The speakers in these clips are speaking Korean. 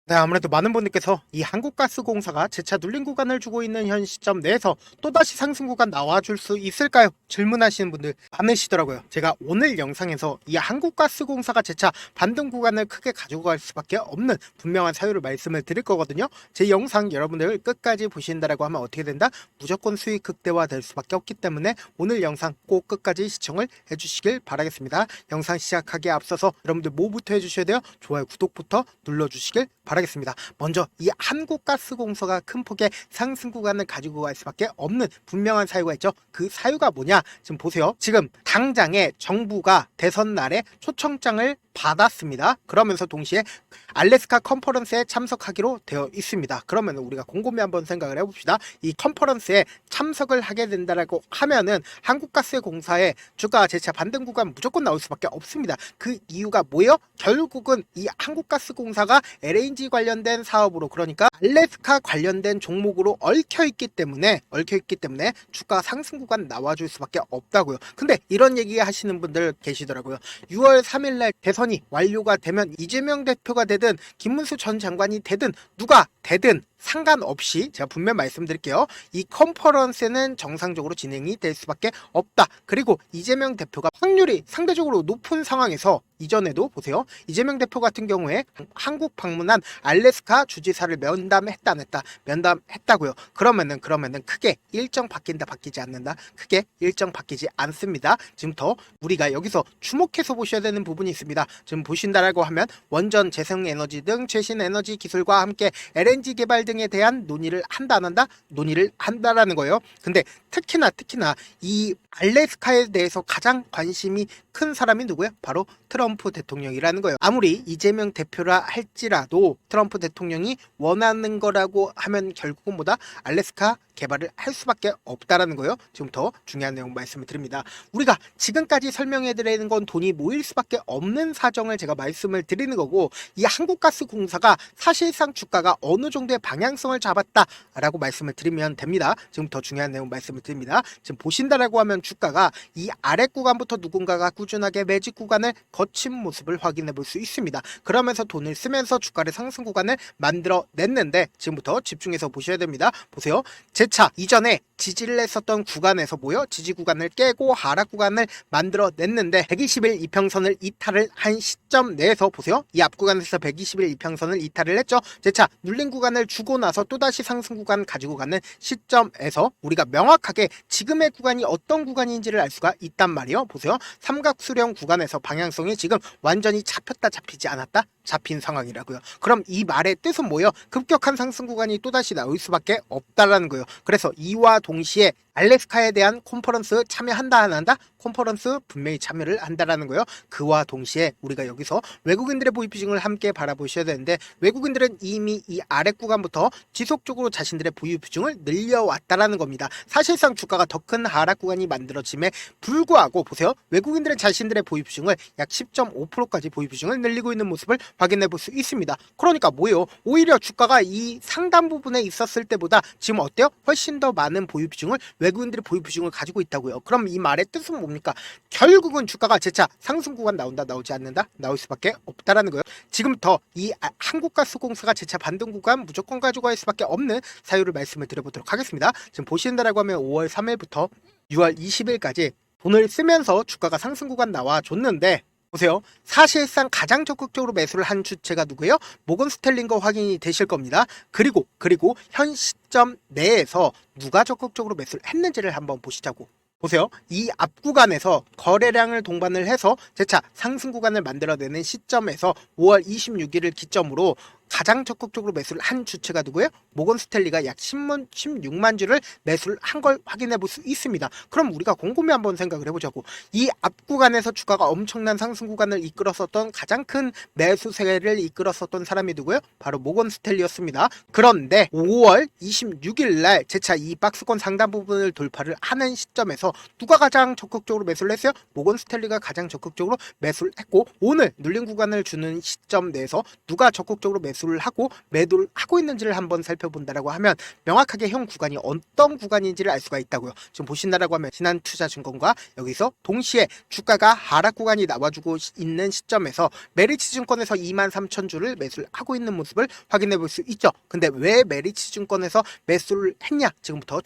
네, 아무래도 많은 분들께서 이 한국가스공사가 재차 눌린 구간을 주고 있는 현 시점 내에서 또다시 상승 구간 나와줄 수 있을까요? 질문하시는 분들 많으시더라고요. 제가 오늘 영상에서 이 한국가스공사가 재차 반등 구간을 크게 가지고 갈 수밖에 없는 분명한 사유를 말씀을 드릴 거거든요. 제 영상 여러분들 끝까지 보신다라고 하면 어떻게 된다? 무조건 수익 극대화 될 수밖에 없기 때문에 오늘 영상 꼭 끝까지 시청을 해주시길 바라겠습니다. 영상 시작하기에 앞서서 여러분들 뭐부터 해주셔야 돼요? 좋아요, 구독부터 눌러주시길 바라겠습니다. 먼저 이 한국가스공사가 큰 폭의 상승 구간을 가지고 갈 수밖에 없는 분명한 사유가 있죠. 그 사유가 뭐냐? 지금 보세요. 지금 당장에 정부가 대선 날에 초청장을 받았습니다. 그러면서 동시에 알래스카 컨퍼런스에 참석하기로 되어 있습니다. 그러면 우리가 곰곰이 한번 생각을 해봅시다. 이 컨퍼런스에 참석을 하게 된다라고 하면은 한국가스공사의 주가가 재차 반등 구간 무조건 나올 수밖에 없습니다. 그 이유가 뭐예요? 결국은 이 한국가스공사가 LNG 관련된 사업으로, 그러니까 알래스카 관련된 종목으로 얽혀있기 때문에 주가 상승 구간 나와줄 수밖에 없다고요. 근데 이런 얘기 하시는 분들 계시더라고요. 6월 3일날 대선이 완료가 되면 이재명 대표가 되든 김문수 전 장관이 되든 누가 되든 상관없이 제가 분명 말씀드릴게요. 이 컨퍼런스는 정상적으로 진행이 될 수밖에 없다. 그리고 이재명 대표가 확률이 상대적으로 높은 상황에서 이전에도 보세요. 이재명 대표 같은 경우에 한국 방문한 알래스카 주지사를 면담했다 안 했다? 면담했다고요. 그러면은 크게 일정 바뀐다 바뀌지 않는다? 크게 일정 바뀌지 않습니다. 지금부터 우리가 여기서 주목해서 보셔야 되는 부분이 있습니다. 지금 보신다라고 하면 원전, 재생에너지 등 최신 에너지 기술과 함께 LNG 개발 등에 대한 논의를 한다 안 한다? 논의를 한다라는 거예요. 근데 특히나 이 알래스카에 대해서 가장 관심이 큰 사람이 누구예요? 바로 트럼프 대통령이라는 거예요. 아무리 이재명 대표라 할지라도 트럼프 대통령이 원하는 거라고 하면 결국은 뭐다? 알래스카 개발을 할 수밖에 없다라는 거예요. 지금부터 중요한 내용 말씀을 드립니다. 우리가 지금까지 설명해 드리는 건 돈이 모일 수밖에 없는 사정을 제가 말씀을 드리는 거고, 이 한국가스공사가 사실상 주가가 어느 정도의 방향성을 잡았다라고 말씀을 드리면 됩니다. 지금부터 중요한 내용 말씀을 드립니다. 지금 보신다라고 하면 주가가 이 아래 구간부터 누군가가 꾸준하게 매직 구간을 거친 모습을 확인해 볼 수 있습니다. 그러면서 돈을 쓰면서 주가를 상승 구간을 만들어 냈는데, 지금부터 집중해서 보셔야 됩니다. 보세요. 재차 이전에 지지를 했었던 구간에서 지지 구간을 깨고 하락 구간을 만들어 냈는데 120일 이평선을 이탈을 한 시점 내에서 보세요. 이 앞 구간에서 120일 이평선을 이탈을 했죠. 재차 눌린 구간을 주고 나서 또다시 상승 구간 가지고 가는 시점에서 우리가 명확하게 지금의 구간이 어떤 구간인지를 알 수가 있단 말이에요. 보세요. 삼각수령 구간에서 방향성이 지금 완전히 잡혔다 잡히지 않았다? 잡힌 상황이라고요. 그럼 이 말의 뜻은 뭐예요? 급격한 상승 구간이 또다시 나올 수밖에 없다라는 거예요. 그래서 이와 동시에 알래스카에 대한 컨퍼런스 참여한다 안 한다? 컨퍼런스 분명히 참여를 한다라는 거예요. 그와 동시에 우리가 여기서 외국인들의 보유 비중을 함께 바라보셔야 되는데, 외국인들은 이미 이 아래 구간부터 지속적으로 자신들의 보유 비중을 늘려왔다라는 겁니다. 사실상 주가가 더 큰 하락 구간이 만들어짐에 불구하고 보세요. 외국인들은 자신들의 보유 비중을 약 10.5%까지 보유 비중을 늘리고 있는 모습을 확인해 볼 수 있습니다. 그러니까 뭐예요? 오히려 주가가 이 상단 부분에 있었을 때보다 지금 어때요? 훨씬 더 많은 보유 비중을, 외국인들의 보유 비중을 가지고 있다고요. 그럼 이 말의 뜻은 뭡니까? 결국은 주가가 재차 상승 구간 나온다 나오지 않는다? 나올 수밖에 없다라는 거예요. 지금부터 이 한국가스공사가 재차 반등 구간 무조건 가지고 갈 수밖에 없는 사유를 말씀을 드려보도록 하겠습니다. 지금 보신다라고 하면 5월 3일부터 6월 20일까지 돈을 쓰면서 주가가 상승 구간 나와줬는데, 보세요. 사실상 가장 적극적으로 매수를 한 주체가 누구예요? 모건 스탠리거 확인이 되실 겁니다. 그리고 현 시점 내에서 누가 적극적으로 매수를 했는지를 한번 보시자고. 보세요. 이 앞 구간에서 거래량을 동반을 해서 재차 상승 구간을 만들어내는 시점에서 5월 26일을 기점으로 가장 적극적으로 매수를 한 주체가 누구예요? 모건 스탠리가 약 16만 주를 매수를 한 걸 확인해 볼 수 있습니다. 그럼 우리가 곰곰이 한번 생각을 해보자고. 이 앞 구간에서 주가가 엄청난 상승 구간을 이끌었었던, 가장 큰 매수세를 이끌었었던 사람이 누구예요? 바로 모건 스탠리였습니다. 그런데 5월 26일 날 재차 이 박스권 상단 부분을 돌파를 하는 시점에서 누가 가장 적극적으로 매수를 했어요? 모건 스탠리가 가장 적극적으로 매수를 했고, 오늘 눌린 구간을 주는 시점 내에서 누가 적극적으로 매수를 매수를 하고 매도를 하고 있는지를 한번 살펴본다라고 하면 명확하게 현 구간이 어떤 구간인지를 알 수가 있다고요. 지금 보신다라고 하면 신한투자증권과 여기서 동시에 주가가 하락 구간이 나와주고 있는 시점에서 메리츠증권에서 23,000주를 매수를 하고 있는 모습을 확인해 볼 수 있죠. 근데 왜 메리츠증권에서 매수를 했냐? 지금부터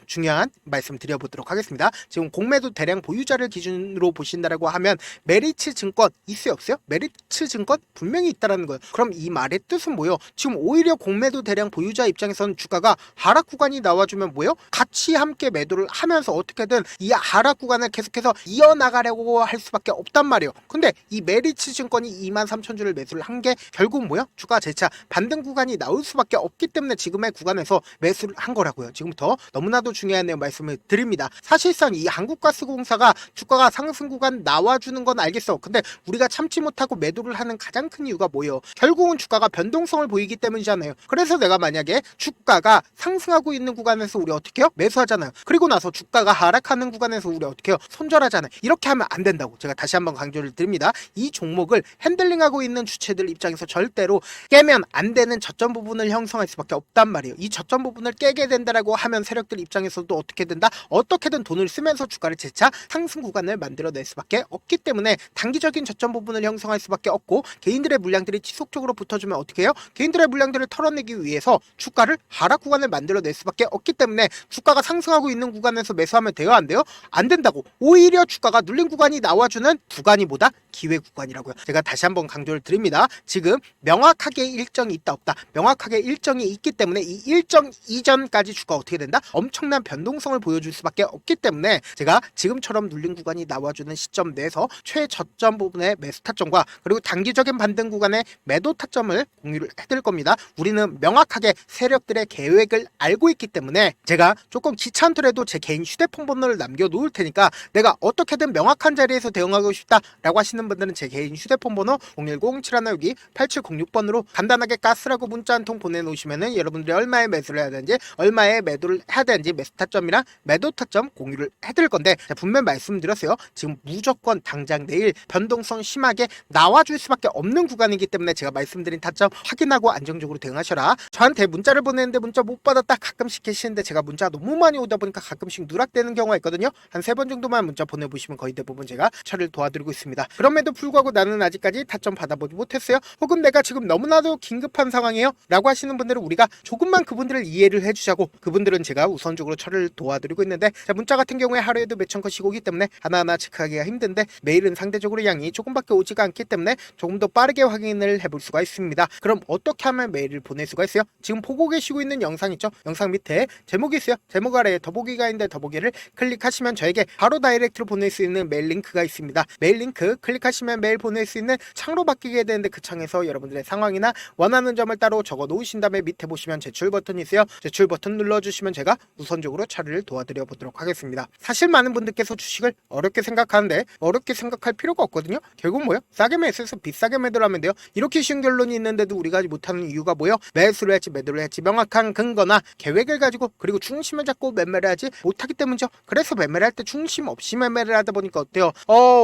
중요한 말씀 드려보도록 하겠습니다. 지금 공매도 대량 보유자를 기준으로 보신다라고 하면 메리츠증권 있어요 없어요? 메리츠증권 분명히 있다라는 거예요. 그럼 이 말의 뜻은 뭐예요? 지금 오히려 공매도 대량 보유자 입장에서는 주가가 하락 구간이 나와주면 뭐예요? 같이 함께 매도를 하면서 어떻게든 이 하락 구간을 계속해서 이어나가려고 할 수밖에 없단 말이에요. 근데 이 메리츠증권이 23,000주를 매수를 한 게 결국 뭐예요? 주가 재차 반등 구간이 나올 수밖에 없기 때문에 지금의 구간에서 매수를 한 거라고요. 지금부터 너무나도 중요한 내용 말씀을 드립니다. 사실상 이 한국가스공사가 주가가 상승 구간 나와주는 건 알겠어. 근데 우리가 참지 못하고 매도를 하는 가장 큰 이유가 뭐예요? 결국은 주가가 변동성을 보이기 때문이잖아요. 그래서 내가 만약에 주가가 상승하고 있는 구간에서 우리 어떻게 해요? 매수하잖아요. 그리고 나서 주가가 하락하는 구간에서 우리 어떻게 해요? 손절하잖아요. 이렇게 하면 안 된다고 제가 다시 한번 강조를 드립니다. 이 종목을 핸들링하고 있는 주체들 입장에서 절대로 깨면 안 되는 저점 부분을 형성할 수밖에 없단 말이에요. 이 저점 부분을 깨게 된다라고 하면 세력들 입장에서도 어떻게 된다? 어떻게든 돈을 쓰면서 주가를 재차 상승 구간을 만들어낼 수밖에 없기 때문에 단기적인 저점 부분을 형성할 수밖에 없고 개인들의 물량들이 지속적으로 붙어주면 어떻게 해요? 개인들의 물량들을 털어내기 위해서 주가를 하락 구간을 만들어낼 수밖에 없기 때문에 주가가 상승하고 있는 구간에서 매수하면 돼요? 안 돼요? 안 된다고. 오히려 주가가 눌린 구간이 나와주는 구간이 뭐다? 기회 구간이라고요. 제가 다시 한번 강조를 드립니다. 지금 명확하게 일정이 있다 없다. 명확하게 일정이 있기 때문에 이 일정 이전까지 주가 어떻게 된다? 엄청난 변동성을 보여줄 수밖에 없기 때문에 제가 지금처럼 눌린 구간이 나와주는 시점 내에서 최저점 부분의 매수 타점과 그리고 단기적인 반등 구간의 매도 타점을 공유를 해드릴 겁니다. 우리는 명확하게 세력들의 계획을 알고 있기 때문에 제가 조금 귀찮더라도 제 개인 휴대폰 번호를 남겨놓을 테니까 내가 어떻게든 명확한 자리에서 대응하고 싶다라고 하시는 분들은 제 개인 휴대폰 번호 010-7162-8706번으로 간단하게 가스라고 문자 한 통 보내놓으시면은 여러분들이 얼마에 매수를 해야 되는지 얼마에 매도를 해야 되는지 매수 타점이랑 매도 타점 공유를 해드릴 건데 분명 말씀드렸어요. 지금 무조건 당장 내일 변동성 심하게 나와줄 수밖에 없는 구간이기 때문에 제가 말씀드린 타점 확인하고 안정적으로 대응하셔라. 저한테 문자를 보내는데 문자 못 받았다 가끔씩 계시는데 제가 문자가 너무 많이 오다 보니까 가끔씩 누락되는 경우가 있거든요. 한 3번 정도만 문자 보내보시면 거의 대부분 제가 처리를 도와드리고 있습니다. 그럼에도 불구하고 나는 아직까지 타점 받아보지 못했어요. 혹은 내가 지금 너무나도 긴급한 상황이에요 라고 하시는 분들은 우리가 조금만 그분들을 이해를 해주자고 그분들은 제가 우선적으로 처리를 도와드리고 있는데 자, 문자 같은 경우에 하루에도 몇천 건씩 오기 때문에 하나하나 체크하기가 힘든데 매일은 상대적으로 양이 조금밖에 오지가 않기 때문에 조금 더 빠르게 확인을 해볼 수가 있습니다. 그럼 어떻게 하면 메일을 보낼 수가 있어요? 지금 보고 계시고 있는 영상 있죠? 영상 밑에 제목이 있어요. 제목 아래에 더보기가 있는데 더보기를 클릭하시면 저에게 바로 다이렉트로 보낼 수 있는 메일 링크가 있습니다. 메일 링크 클릭하시면 메일 보낼 수 있는 창으로 바뀌게 되는데 그 창에서 여러분들의 상황이나 원하는 점을 따로 적어 놓으신 다음에 밑에 보시면 제출 버튼이 있어요. 제출 버튼 눌러주시면 제가 우선적으로 처리를 도와드려 보도록 하겠습니다. 사실 많은 분들께서 주식을 어렵게 생각하는데 어렵게 생각할 필요가 없거든요. 결국 뭐예요? 싸게 매수해서 비싸게 매도를 하면 돼요. 이렇게 쉬운 결론이 있는데도 우리가 하지 못하는 이유가 뭐예요? 매수를 할지 매도를 할지 명확한 근거나 계획을 가지고 그리고 중심을 잡고 매매를 하지 못하기 때문이죠. 그래서 매매를 할 때 중심 없이 매매를 하다 보니까 어때요?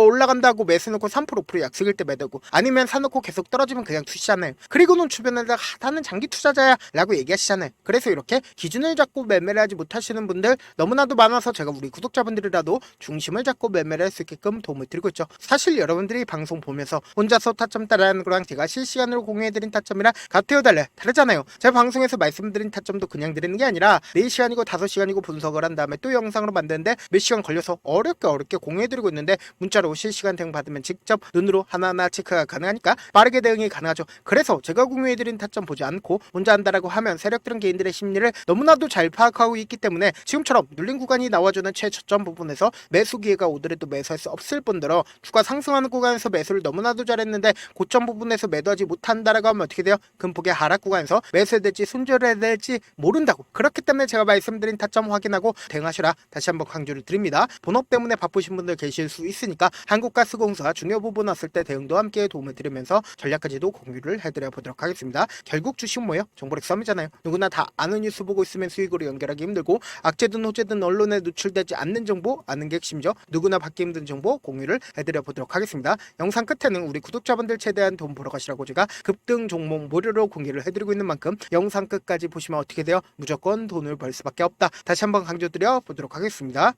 올라간다고 매수 놓고 3% 5% 약속일 때 매도고 아니면 사놓고 계속 떨어지면 그냥 투시잖아요. 그리고는 주변에다가 나는 장기 투자자야 라고 얘기하시잖아요. 그래서 이렇게 기준을 잡고 매매를 하지 못하시는 분들 너무나도 많아서 제가 우리 구독자분들이라도 중심을 잡고 매매를 할 수 있게끔 도움을 드리고 있죠. 사실 여러분들이 방송 보면서 혼자서 타점 따라하는 거랑 제가 실시간으로 공유해드린 타점이랑 같아요 달라요? 다르잖아요. 제가 방송에서 말씀드린 타점도 그냥 드리는 게 아니라 4시간이고 5시간이고 분석을 한 다음에 또 영상으로 만드는데 몇 시간 걸려서 어렵게 공유해드리고 있는데 문자로 실시간 대응 받으면 직접 눈으로 하나하나 체크가 가능하니까 빠르게 대응이 가능하죠. 그래서 제가 공유해드린 타점 보지 않고 혼자 한다라고 하면 세력들은 개인들의 심리를 너무나도 잘 파악하고 있기 때문에 지금처럼 눌린 구간이 나와주는 최저점 부분에서 매수 기회가 오더라도 매수할 수 없을 뿐더러 주가 상승하는 구간에서 매수를 너무나도 잘했는데 고점 부분에서 매도하지 못한다라고 하면 어떻게 돼요? 금폭의 하락 구간에서 매수해야 될지 손절해야 될지 모른다고. 그렇기 때문에 제가 말씀드린 타점 확인하고 대응하시라 다시 한번 강조를 드립니다. 본업 때문에 바쁘신 분들 계실 수 있으니까 한국가스공사 중요 부분 왔을 때 대응도 함께 도움을 드리면서 전략까지도 공유를 해드려 보도록 하겠습니다. 결국 주식 뭐예요? 정보력 싸움이잖아요. 누구나 다 아는 뉴스 보고 있으면 수익으로 연결하기 힘들고 악재든 호재든 언론에 노출되지 않는 정보 아는 게 핵심이죠. 누구나 받기 힘든 정보 공유를 해드려 보도록 하겠습니다. 영상 끝에는 우리 구독자분들 최대한 돈 벌어 가시라고 제가 급등 무증 종목 무료로 공개를 해드리고 있는 만큼 영상 끝까지 보시면 어떻게 돼요? 무조건 돈을 벌 수밖에 없다. 다시 한번 강조드려 보도록 하겠습니다.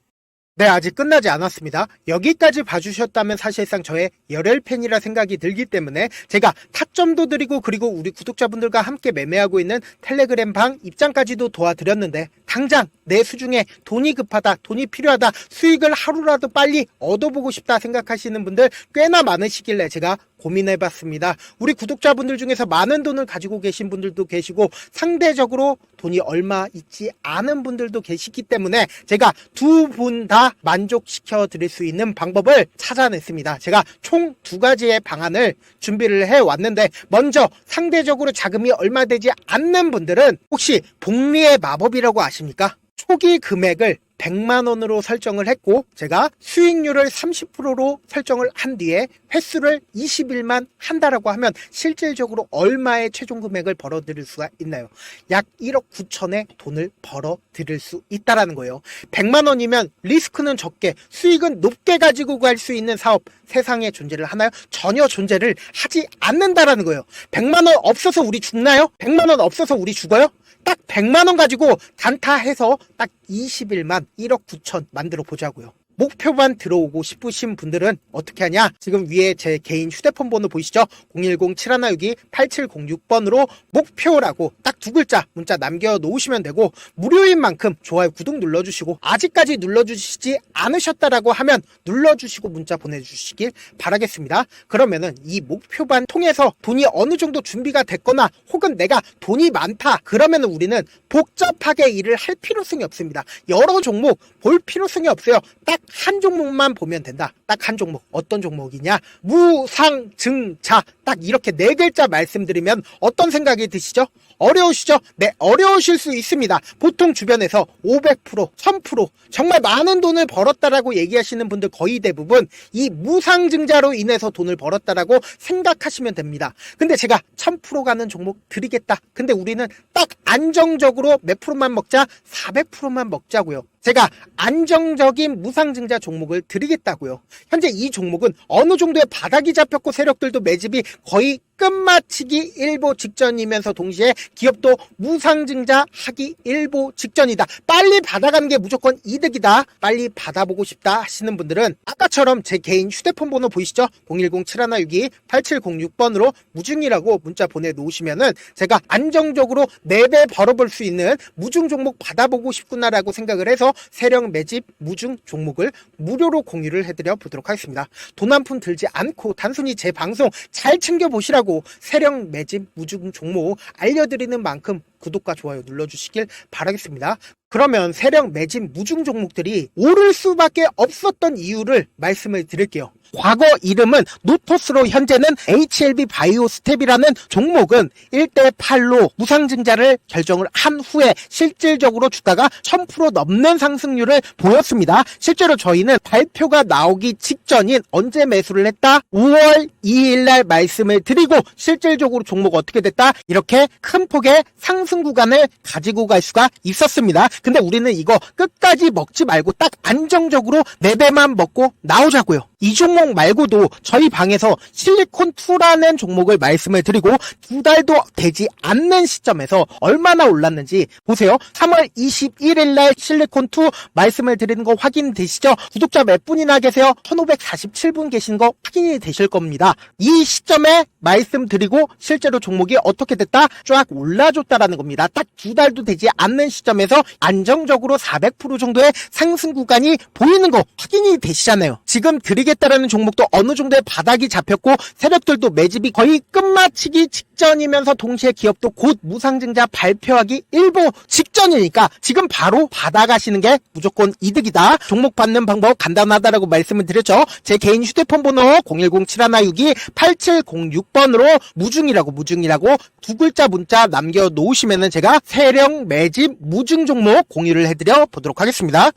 네, 아직 끝나지 않았습니다. 여기까지 봐주셨다면 사실상 저의 열혈팬이라 생각이 들기 때문에 제가 타점도 드리고 그리고 우리 구독자분들과 함께 매매하고 있는 텔레그램 방 입장까지도 도와드렸는데 당장 내 수중에 돈이 급하다, 돈이 필요하다, 수익을 하루라도 빨리 얻어보고 싶다 생각하시는 분들 꽤나 많으시길래 제가 고민해봤습니다. 우리 구독자분들 중에서 많은 돈을 가지고 계신 분들도 계시고 상대적으로 돈이 얼마 있지 않은 분들도 계시기 때문에 제가 두 분 다 만족시켜 드릴 수 있는 방법을 찾아냈습니다. 제가 총 2가지의 방안을 준비를 해왔는데 먼저 상대적으로 자금이 얼마 되지 않는 분들은 혹시 복리의 마법이라고 아십니까? 초기 금액을 100만원으로 설정을 했고 제가 수익률을 30%로 설정을 한 뒤에 횟수를 20일만 한다라고 하면 실질적으로 얼마의 최종 금액을 벌어들일 수가 있나요? 약 1억 9천의 돈을 벌어들일 수 있다라는 거예요. 100만원이면 리스크는 적게 수익은 높게 가지고 갈 수 있는 사업 세상에 존재를 하나요? 전혀 존재를 하지 않는다라는 거예요. 100만원 없어서 우리 죽나요? 100만원 없어서 우리 죽어요? 딱 100만원 가지고 단타해서 딱 20일만 1억 9천 만들어 보자고요. 목표만 들어오고 싶으신 분들은 어떻게 하냐? 지금 위에 제 개인 휴대폰 번호 보이시죠? 010-7162-8706번으로 목표라고 딱 2글자 문자 남겨놓으시면 되고 무료인 만큼 좋아요, 구독 눌러주시고 아직까지 눌러주시지 않으셨다라고 하면 눌러주시고 문자 보내주시길 바라겠습니다. 그러면은 이 목표반 통해서 돈이 어느 정도 준비가 됐거나 혹은 내가 돈이 많다 그러면 우리는 복잡하게 일을 할 필요성이 없습니다. 여러 종목 볼 필요성이 없어요. 딱 한 종목만 보면 된다. 딱 한 종목. 어떤 종목이냐? 무상증자. 딱 이렇게 4글자 말씀드리면 어떤 생각이 드시죠? 어려우시죠? 네, 어려우실 수 있습니다. 보통 주변에서 500%, 1000% 정말 많은 돈을 벌었다라고 얘기하시는 분들 거의 대부분 이 무상증자로 인해서 돈을 벌었다라고 생각하시면 됩니다. 근데 제가 1000% 가는 종목 드리겠다. 근데 우리는 딱 안정적으로 몇 프로만 먹자? 400%만 먹자고요. 제가 안정적인 무상증자 종목을 드리겠다고요. 현재 이 종목은 어느 정도의 바닥이 잡혔고 세력들도 매집이 거의 끝마치기 일보 직전이면서 동시에 기업도 무상증자 하기 일보 직전이다. 빨리 받아가는 게 무조건 이득이다. 빨리 받아보고 싶다 하시는 분들은 아까처럼 제 개인 휴대폰 번호 보이시죠? 010-7162-8706번으로 무중이라고 문자 보내놓으시면은 제가 안정적으로 4배 벌어볼 수 있는 무중 종목 받아보고 싶구나라고 생각을 해서 세력 매집 무중 종목을 무료로 공유를 해드려 보도록 하겠습니다. 돈 한 푼 들지 않고 단순히 제 방송 잘 챙겨보시라고 세력 매집 무중 종목 알려드리는 만큼 구독과 좋아요 눌러주시길 바라겠습니다. 그러면 세력 매집 무중 종목들이 오를 수밖에 없었던 이유를 말씀을 드릴게요. 과거 이름은 노토스로 현재는 HLB 바이오스텝이라는 종목은 1대8로 무상증자를 결정을 한 후에 실질적으로 주가가 1000% 넘는 상승률을 보였습니다. 실제로 저희는 발표가 나오기 직전인 언제 매수를 했다? 5월 2일날 말씀을 드리고 실질적으로 종목 어떻게 됐다? 이렇게 큰 폭의 상승 구간을 가지고 갈 수가 있었습니다. 근데 우리는 이거 끝까지 먹지 말고 딱 안정적으로 4배만 먹고 나오자고요. 이 종목 말고도 저희 방에서 실리콘2라는 종목을 말씀을 드리고 2달도 되지 않는 시점에서 얼마나 올랐는지 보세요. 3월 21일 날 실리콘2 말씀을 드리는 거 확인되시죠? 구독자 몇 분이나 계세요? 1547분 계신 거 확인이 되실 겁니다. 이 시점에 말씀드리고 실제로 종목이 어떻게 됐다? 쫙 올라줬다라는 겁니다. 딱 2달도 되지 않는 시점에서 안정적으로 400% 정도의 상승 구간이 보이는 거 확인이 되시잖아요. 지금 드리겠다라는 종목도 어느 정도의 바닥이 잡혔고 세력들도 매집이 거의 끝마치기 직전이면서 동시에 기업도 곧 무상증자 발표하기 일보 직전이니까 지금 바로 받아가시는 게 무조건 이득이다. 종목 받는 방법 간단하다라고 말씀을 드렸죠. 제 개인 휴대폰 번호 010-7162-8706번으로 무중이라고 2글자 문자 남겨놓으시면은 제가 세력 매집 무중 종목 공유를 해드려 보도록 하겠습니다.